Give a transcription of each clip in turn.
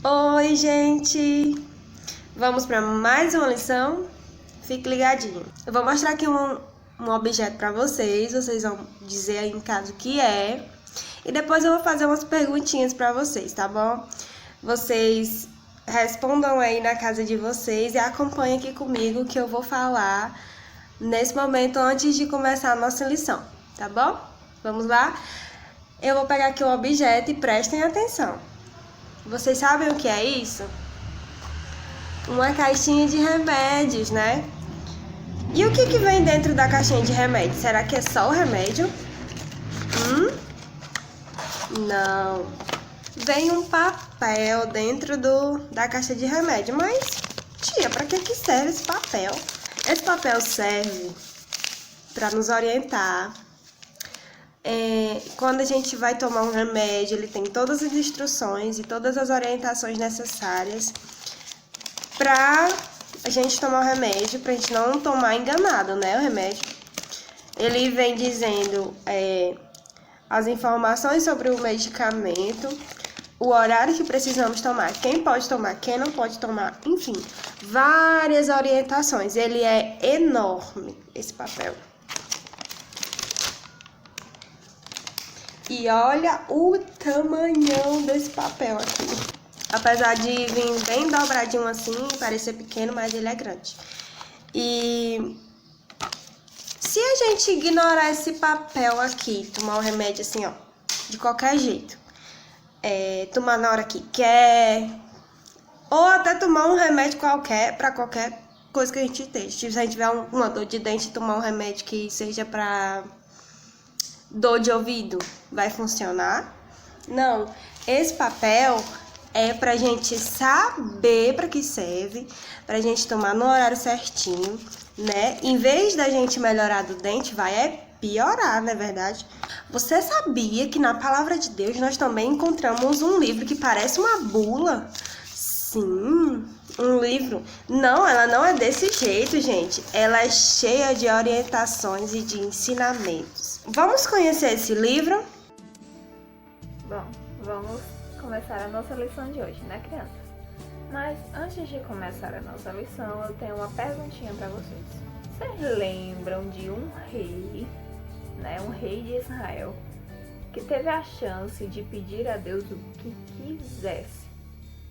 Oi, gente! Vamos para mais uma lição? Fique ligadinho. Eu vou mostrar aqui um objeto para vocês vão dizer aí em casa o que é. E depois eu vou fazer umas perguntinhas para vocês, tá bom? Vocês respondam aí na casa de vocês e acompanhem aqui comigo que eu vou falar nesse momento antes de começar a nossa lição, tá bom? Vamos lá? Eu vou pegar aqui o objeto e prestem atenção. Vocês sabem o que é isso? Uma caixinha de remédios, né? E o que vem dentro da caixinha de remédios? Será que é só o remédio? Não. Vem um papel dentro da caixa de remédio. Mas, tia, para que serve esse papel? Esse papel serve para nos orientar. Quando a gente vai tomar um remédio, ele tem todas as instruções e todas as orientações necessárias para a gente tomar o remédio, para a gente não tomar enganado, né, o remédio. Ele vem dizendo as informações sobre o medicamento, o horário que precisamos tomar, quem pode tomar, quem não pode tomar, enfim, várias orientações. Ele é enorme, esse papel. E olha o tamanhão desse papel aqui. Apesar de vir bem dobradinho assim, parecer pequeno, mas ele é grande. E se a gente ignorar esse papel aqui, tomar o remédio assim, ó, de qualquer jeito, tomar na hora que quer, ou até tomar um remédio qualquer para qualquer coisa que a gente esteja. Tipo, se a gente tiver uma dor de dente, tomar um remédio que seja para dor de ouvido, vai funcionar? Não. Esse papel é pra gente saber para que serve, pra gente tomar no horário certinho, né? Em vez da gente melhorar do dente, vai piorar, não é verdade? Você sabia que na palavra de Deus nós também encontramos um livro que parece uma bula? Sim, um livro. Não, ela não é desse jeito, gente. Ela é cheia de orientações e de ensinamentos. Vamos conhecer esse livro? Bom, vamos começar a nossa lição de hoje, né, crianças? Mas antes de começar a nossa lição, eu tenho uma perguntinha para vocês. Vocês lembram de um rei, né, um rei de Israel, que teve a chance de pedir a Deus o que quisesse?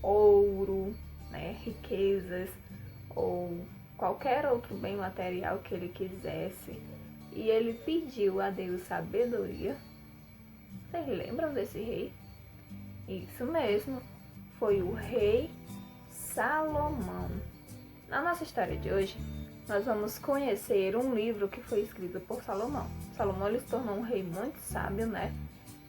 Ouro, né, riquezas ou qualquer outro bem material que ele quisesse. E ele pediu a Deus sabedoria. Vocês lembram desse rei? Isso mesmo, foi o rei Salomão. Na nossa história de hoje, nós vamos conhecer um livro que foi escrito por Salomão. Salomão ele se tornou um rei muito sábio, né?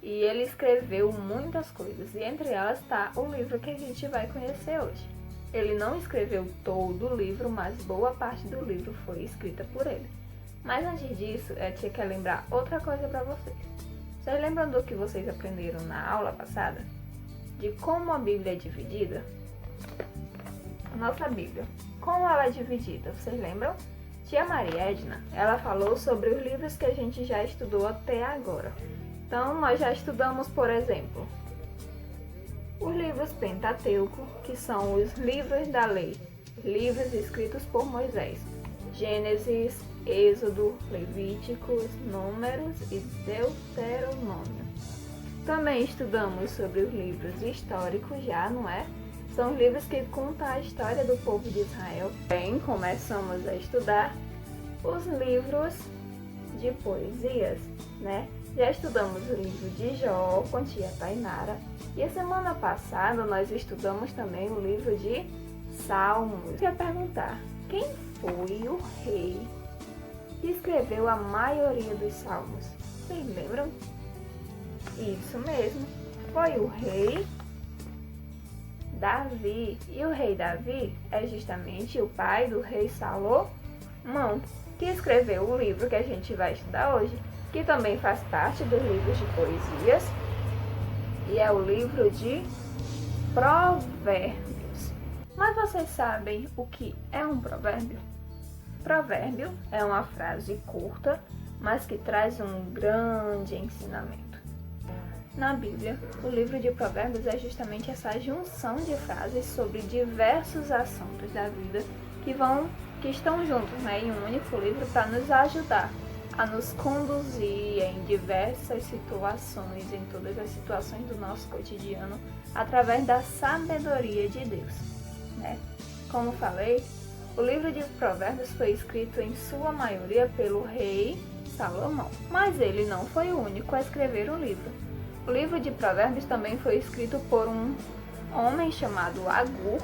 E ele escreveu muitas coisas, e entre elas está o livro que a gente vai conhecer hoje. Ele não escreveu todo o livro, mas boa parte do livro foi escrita por ele. Mas antes disso, eu tinha que lembrar outra coisa para vocês. Vocês lembram do que vocês aprenderam na aula passada? De como a Bíblia é dividida? Nossa Bíblia, como ela é dividida? Vocês lembram? Tia Maria Edna, ela falou sobre os livros que a gente já estudou até agora. Então, nós já estudamos, por exemplo, os livros Pentateuco, que são os livros da lei, livros escritos por Moisés. Gênesis, Êxodo, Levíticos, Números e Deuteronômio. Também estudamos sobre os livros históricos já, não é? São livros que contam a história do povo de Israel. Bem, começamos a estudar os livros de poesias, né? Já estudamos o livro de Jó com tia Tainara. E a semana passada nós estudamos também o livro de Salmos. Eu queria perguntar, quem foi o rei que escreveu a maioria dos salmos? Vocês lembram? Isso mesmo, foi o rei Davi. E o rei Davi é justamente o pai do rei Salomão, que escreveu o livro que a gente vai estudar hoje, que também faz parte dos livros de poesias, e é o livro de Provérbios. Mas vocês sabem o que é um provérbio? Provérbio é uma frase curta, mas que traz um grande ensinamento. Na Bíblia, o livro de Provérbios é justamente essa junção de frases sobre diversos assuntos da vida que estão juntos, em um único livro para nos ajudar a nos conduzir em diversas situações, em todas as situações do nosso cotidiano, através da sabedoria de Deus, Como falei, o livro de Provérbios foi escrito em sua maioria pelo rei Salomão, mas ele não foi o único a escrever o livro. O livro de Provérbios também foi escrito por um homem chamado Agur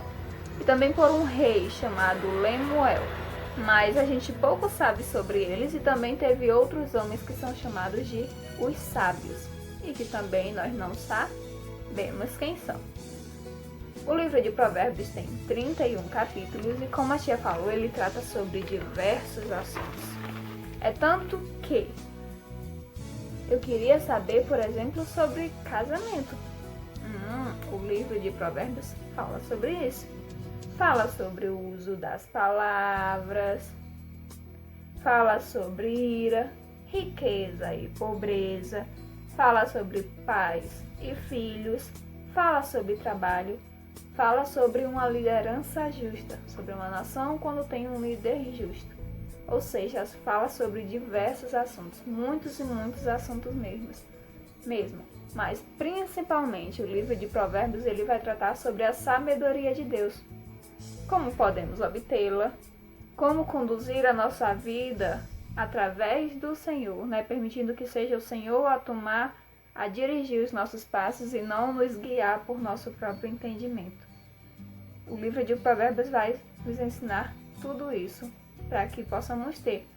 e também por um rei chamado Lemuel. Mas a gente pouco sabe sobre eles e também teve outros homens que são chamados de os sábios e que também nós não sabemos quem são. O livro de Provérbios tem 31 capítulos e, como a tia falou, ele trata sobre diversos assuntos. É tanto que eu queria saber, por exemplo, sobre casamento. O livro de Provérbios fala sobre isso. Fala sobre o uso das palavras, fala sobre ira, riqueza e pobreza, fala sobre pais e filhos, fala sobre trabalho, fala sobre uma liderança justa, sobre uma nação quando tem um líder justo. Ou seja, fala sobre diversos assuntos, muitos e muitos assuntos mesmo. Mas principalmente o livro de Provérbios ele vai tratar sobre a sabedoria de Deus. Como podemos obtê-la, como conduzir a nossa vida através do Senhor, permitindo que seja o Senhor a dirigir os nossos passos e não nos guiar por nosso próprio entendimento. O livro de Provérbios vai nos ensinar tudo isso, para que possamos ter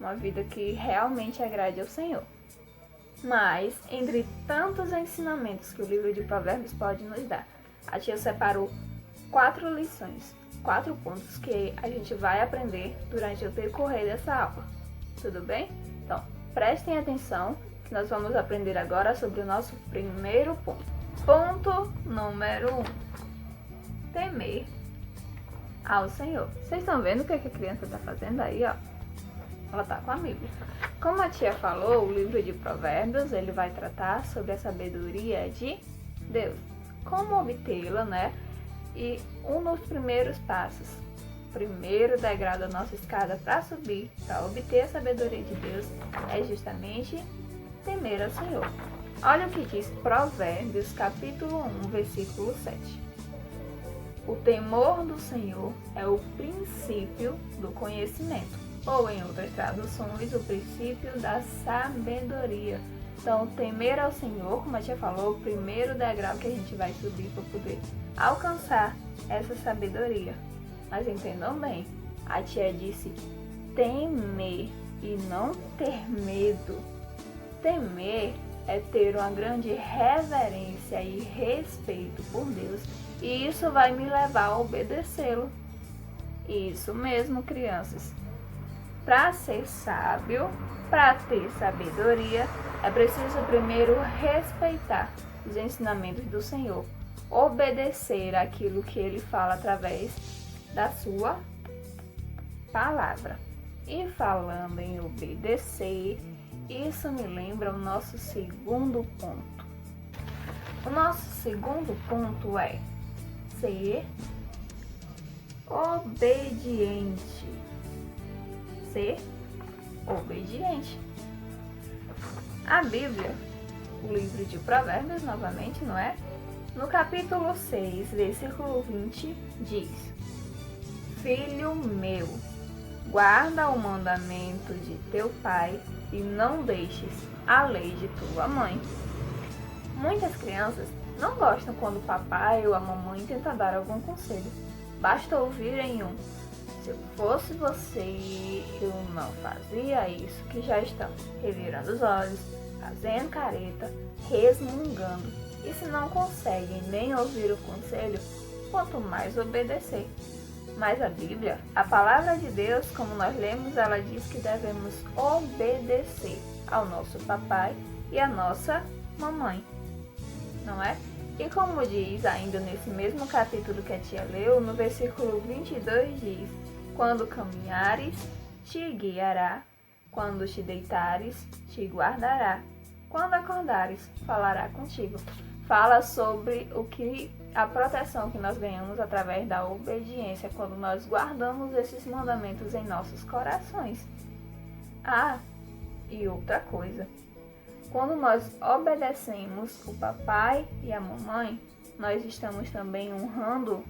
uma vida que realmente agrade ao Senhor. Mas, entre tantos ensinamentos que o livro de Provérbios pode nos dar, a tia separou 4 lições, 4 pontos que a gente vai aprender durante o decorrer dessa aula. Tudo bem? Então, prestem atenção que nós vamos aprender agora sobre o nosso primeiro ponto. Ponto número 1. Temer ao Senhor. Vocês estão vendo o que a criança está fazendo aí, ó? Ela está com a Bíblia. Como a tia falou, o livro de Provérbios, ele vai tratar sobre a sabedoria de Deus. Como obtê-la, E um dos primeiros passos, primeiro degrau da nossa escada para subir, para obter a sabedoria de Deus, é justamente temer ao Senhor. Olha o que diz Provérbios, capítulo 1, versículo 7. O temor do Senhor é o princípio do conhecimento, ou em outras traduções, o princípio da sabedoria. Então, temer ao Senhor, como a tia falou, o primeiro degrau que a gente vai subir para poder alcançar essa sabedoria. Mas entendam bem, a tia disse temer e não ter medo. Temer é ter uma grande reverência e respeito por Deus, e isso vai me levar a obedecê-lo. Isso mesmo, crianças. Para ser sábio, para ter sabedoria, é preciso primeiro respeitar os ensinamentos do Senhor, obedecer aquilo que Ele fala através da sua palavra. E falando em obedecer, isso me lembra o nosso segundo ponto. O nosso segundo ponto é ser obediente. Ser obediente. A Bíblia, o livro de Provérbios, novamente, não é? No capítulo 6, versículo 20, diz: Filho meu, guarda o mandamento de teu pai e não deixes a lei de tua mãe. Muitas crianças não gostam quando o papai ou a mamãe tenta dar algum conselho. Basta ouvirem um: se eu fosse você, eu não fazia isso, que já estão revirando os olhos, fazendo careta, resmungando. E se não conseguem nem ouvir o conselho, quanto mais obedecer. Mas a Bíblia, a palavra de Deus, como nós lemos, ela diz que devemos obedecer ao nosso papai e à nossa mamãe, não é? E como diz ainda nesse mesmo capítulo que a tia leu, no versículo 22 diz: quando caminhares, te guiará, quando te deitares, te guardará, Quando acordares, falará contigo. Fala sobre a proteção que nós ganhamos através da obediência quando nós guardamos esses mandamentos em nossos corações. Ah, e outra coisa. Quando nós obedecemos o papai e a mamãe, nós estamos também honrando,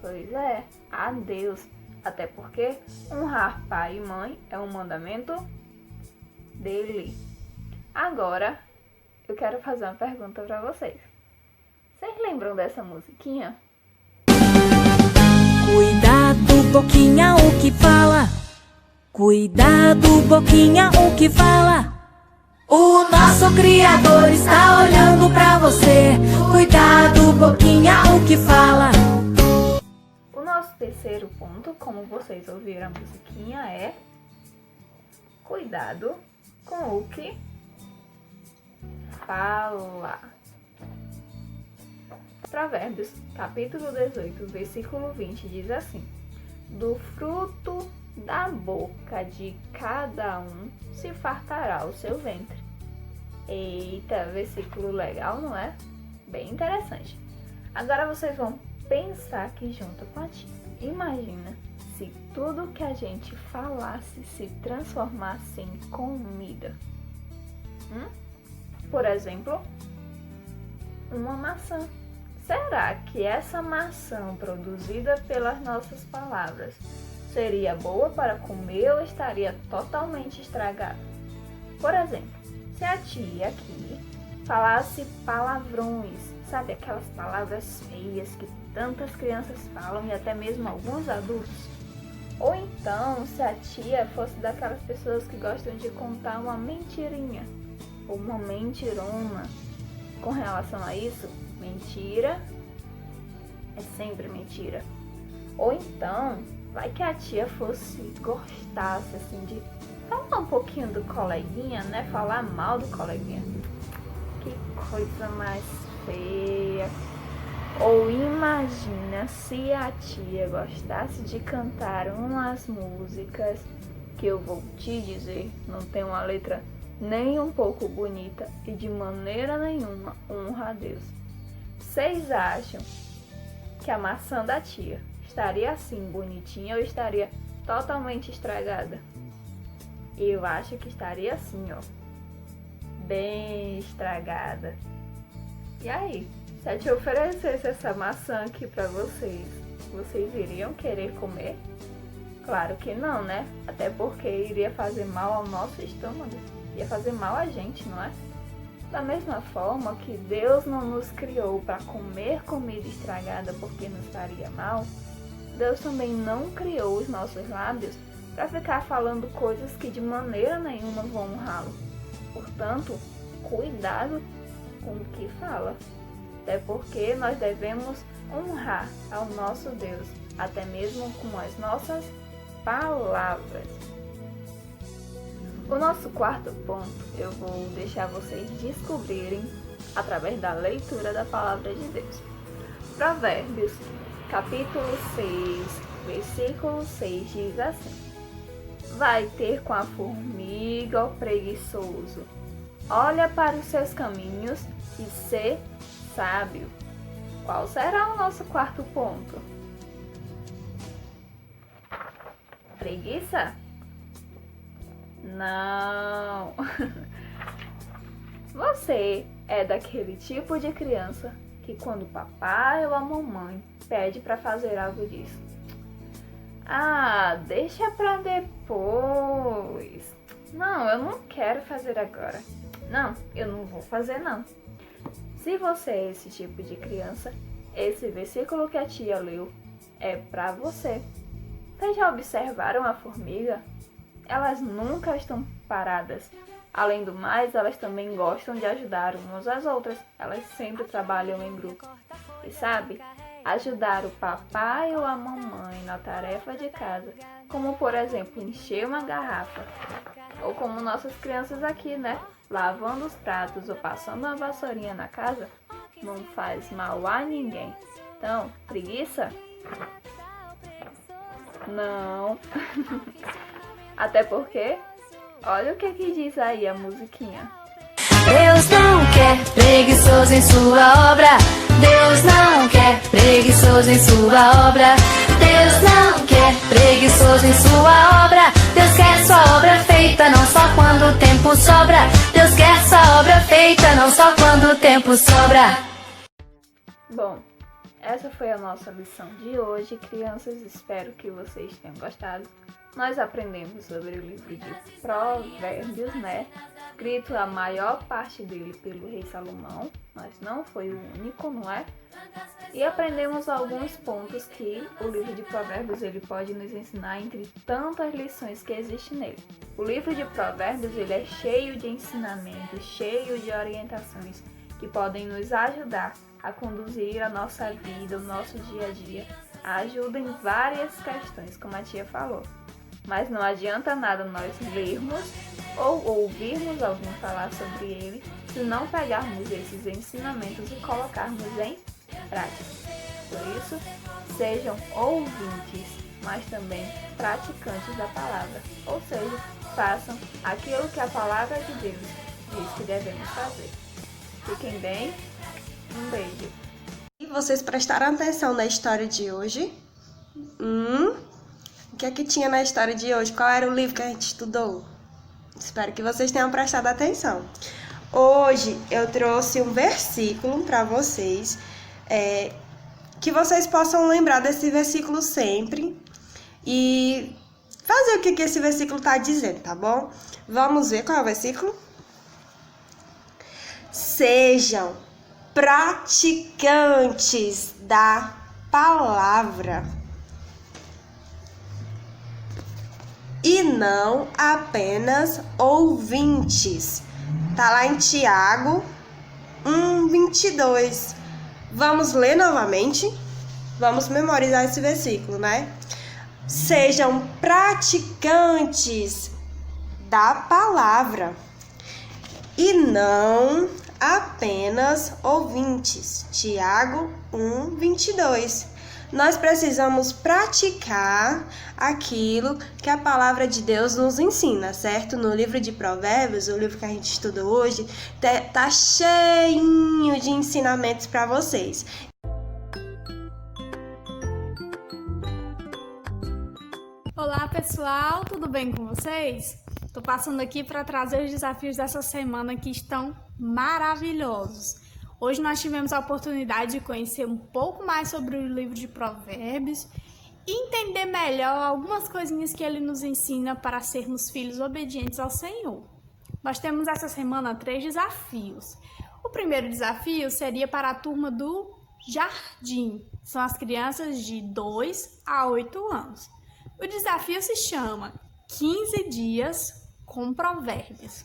pois é, a Deus. Até porque honrar pai e mãe é um mandamento dele. Agora, eu quero fazer uma pergunta para vocês. Vocês lembram dessa musiquinha? Cuidado, boquinha, o que fala. Cuidado, boquinha, o que fala. O nosso Criador está olhando pra você. Cuidado, boquinha, o que fala. O nosso terceiro ponto, como vocês ouviram a musiquinha, é cuidado com o que fala. Provérbios, capítulo 18, versículo 20, diz assim: do fruto da boca de cada um se fartará o seu ventre. Eita, versículo legal, não é? Bem interessante. Agora vocês vão pensar aqui junto com a tia. Imagina se tudo que a gente falasse se transformasse em comida. Por exemplo, uma maçã. Será que essa maçã produzida pelas nossas palavras seria boa para comer ou estaria totalmente estragada? Por exemplo, se a tia aqui falasse palavrões, sabe aquelas palavras feias que tantas crianças falam e até mesmo alguns adultos? Ou então, se a tia fosse daquelas pessoas que gostam de contar uma mentirinha ou uma mentirona. Com relação a isso, mentira é sempre mentira. Ou então, vai que a tia gostasse assim de falar um pouquinho do coleguinha, né? Falar mal do coleguinha. Que coisa mais feia. Ou imagina se a tia gostasse de cantar umas músicas que eu vou te dizer, não tem uma letra nem um pouco bonita e de maneira nenhuma honra a Deus. Vocês acham que a maçã da tia estaria assim bonitinha ou estaria totalmente estragada? Eu acho que estaria assim, ó, bem estragada. E aí, se eu te oferecesse essa maçã aqui pra vocês, vocês iriam querer comer? Claro que não, né? Até porque iria fazer mal ao nosso estômago. Ia fazer mal a gente, não é? Da mesma forma que Deus não nos criou para comer comida estragada porque nos faria mal, Deus também não criou os nossos lábios para ficar falando coisas que de maneira nenhuma vão honrá-lo. Portanto, cuidado com o que fala. Até porque nós devemos honrar ao nosso Deus, até mesmo com as nossas palavras. O nosso quarto ponto eu vou deixar vocês descobrirem através da leitura da palavra de Deus. Provérbios, capítulo 6, versículo 6 diz assim: vai ter com a formiga o preguiçoso, olha para os seus caminhos e sê sábio. Qual será o nosso quarto ponto? Preguiça? Não. Você é daquele tipo de criança que quando o papai ou a mamãe pede para fazer algo diz: ah, deixa para depois. Não, eu não quero fazer agora. Não, eu não vou fazer não. Se você é esse tipo de criança, esse versículo que a tia leu é para você. Vocês já observaram a formiga? Elas nunca estão paradas. Além do mais, elas também gostam de ajudar umas às outras. Elas sempre trabalham em grupo. E sabe, ajudar o papai ou a mamãe na tarefa de casa, como por exemplo, encher uma garrafa, ou como nossas crianças aqui, né? Lavando os pratos ou passando uma vassourinha na casa, não faz mal a ninguém. Então, preguiça? Não. Até porque, olha o que diz aí a musiquinha. quer preguiçoso em sua obra. Deus não quer preguiçoso em sua obra. Deus não quer preguiçoso em sua obra. Deus quer sua obra feita, não só quando o tempo sobra. Deus quer sua obra feita, não só quando o tempo sobra. Bom, essa foi a nossa lição de hoje, crianças. Espero que vocês tenham gostado. Nós aprendemos sobre o livro de Provérbios, né? Escrito a maior parte dele pelo rei Salomão, mas não foi o único, não é? E aprendemos alguns pontos que o livro de Provérbios ele pode nos ensinar entre tantas lições que existem nele. O livro de Provérbios ele é cheio de ensinamentos, cheio de orientações que podem nos ajudar a conduzir a nossa vida, o nosso dia a dia. Ajuda em várias questões, como a tia falou. Mas não adianta nada nós lermos ou ouvirmos alguém falar sobre ele se não pegarmos esses ensinamentos e colocarmos em prática. Por isso, sejam ouvintes, mas também praticantes da palavra. Ou seja, façam aquilo que a palavra de Deus diz que devemos fazer. Fiquem bem, um beijo. E vocês prestaram atenção na história de hoje? O que é que tinha na história de hoje? Qual era o livro que a gente estudou? Espero que vocês tenham prestado atenção. Hoje eu trouxe um versículo para vocês, que vocês possam lembrar desse versículo sempre e fazer o que esse versículo está dizendo, tá bom? Vamos ver qual é o versículo? Sejam praticantes da palavra e não apenas ouvintes. Tá lá em Tiago 1:22. Vamos ler novamente? Vamos memorizar esse versículo, né? Sejam praticantes da palavra e não apenas ouvintes. Tiago 1:22. Nós precisamos praticar aquilo que a palavra de Deus nos ensina, certo? No livro de Provérbios, o livro que a gente estuda hoje, tá cheinho de ensinamentos para vocês. Olá pessoal, tudo bem com vocês? Tô passando aqui para trazer os desafios dessa semana que estão maravilhosos. Hoje nós tivemos a oportunidade de conhecer um pouco mais sobre o livro de Provérbios e entender melhor algumas coisinhas que ele nos ensina para sermos filhos obedientes ao Senhor. Nós temos essa semana 3 desafios. O primeiro desafio seria para a turma do jardim, são as crianças de 2 a 8 anos. O desafio se chama 15 dias com Provérbios.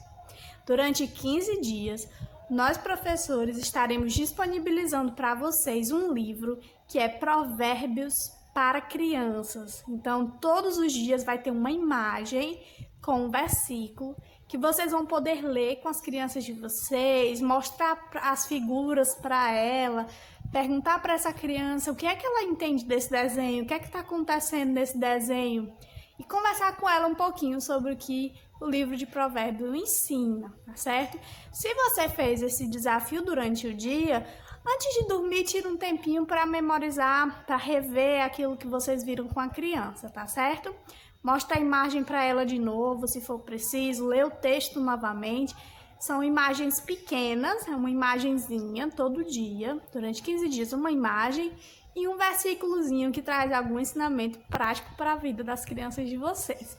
Durante 15 dias, nós, professores, estaremos disponibilizando para vocês um livro que é Provérbios para crianças. Então, todos os dias vai ter uma imagem com um versículo que vocês vão poder ler com as crianças de vocês, mostrar as figuras para ela, perguntar para essa criança o que é que ela entende desse desenho, o que é que está acontecendo nesse desenho e conversar com ela um pouquinho sobre o que o livro de Provérbios ensina, tá certo? Se você fez esse desafio durante o dia, antes de dormir, tira um tempinho para memorizar, para rever aquilo que vocês viram com a criança, tá certo? Mostra a imagem para ela de novo, se for preciso, lê o texto novamente. São imagens pequenas, é uma imagenzinha todo dia, durante 15 dias uma imagem e um versículozinho que traz algum ensinamento prático para a vida das crianças de vocês.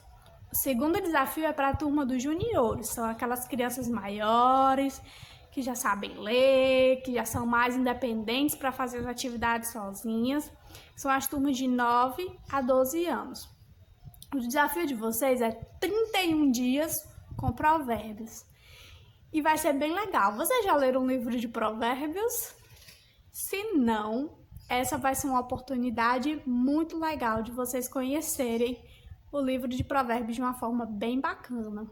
O segundo desafio é para a turma dos juniores, são aquelas crianças maiores, que já sabem ler, que já são mais independentes para fazer as atividades sozinhas. São as turmas de 9 a 12 anos. O desafio de vocês é 31 dias com Provérbios. E vai ser bem legal. Vocês já leram um livro de Provérbios? Se não, essa vai ser uma oportunidade muito legal de vocês conhecerem o livro de Provérbios de uma forma bem bacana.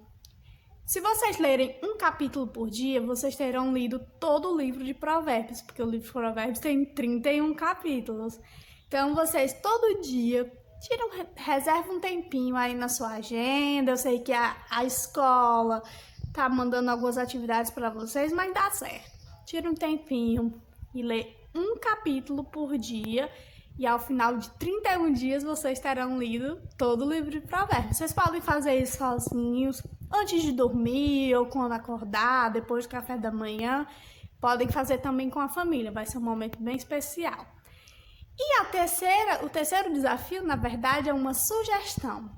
Se vocês lerem um capítulo por dia, vocês terão lido todo o livro de Provérbios, porque o livro de Provérbios tem 31 capítulos. Então, vocês todo dia reservam um tempinho aí na sua agenda. Eu sei que a escola tá mandando algumas atividades para vocês, mas dá certo. tire um tempinho e lê um capítulo por dia. E ao final de 31 dias, vocês terão lido todo o livro de Provérbios. Vocês podem fazer isso sozinhos, antes de dormir ou quando acordar, depois do café da manhã. Podem fazer também com a família, vai ser um momento bem especial. E o terceiro desafio, na verdade, é uma sugestão.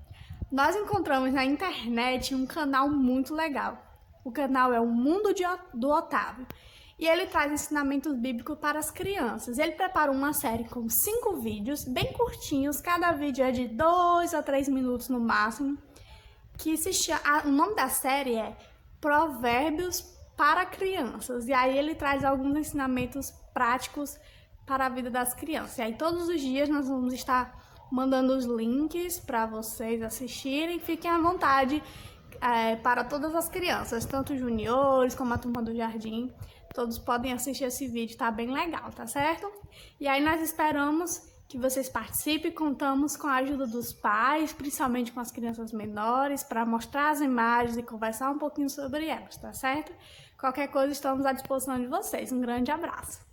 Nós encontramos na internet um canal muito legal. O canal é o Mundo do Otávio. E ele traz ensinamentos bíblicos para as crianças. Ele preparou uma série com 5 vídeos, bem curtinhos. Cada vídeo é de 2 a 3 minutos no máximo. O nome da série é Provérbios para Crianças. E aí ele traz alguns ensinamentos práticos para a vida das crianças. E aí todos os dias nós vamos estar mandando os links para vocês assistirem. Fiquem à vontade para todas as crianças, tanto os juniores como a turma do jardim. Todos podem assistir esse vídeo, tá bem legal, tá certo? E aí nós esperamos que vocês participem, contamos com a ajuda dos pais, principalmente com as crianças menores, para mostrar as imagens e conversar um pouquinho sobre elas, tá certo? Qualquer coisa, estamos à disposição de vocês. Um grande abraço!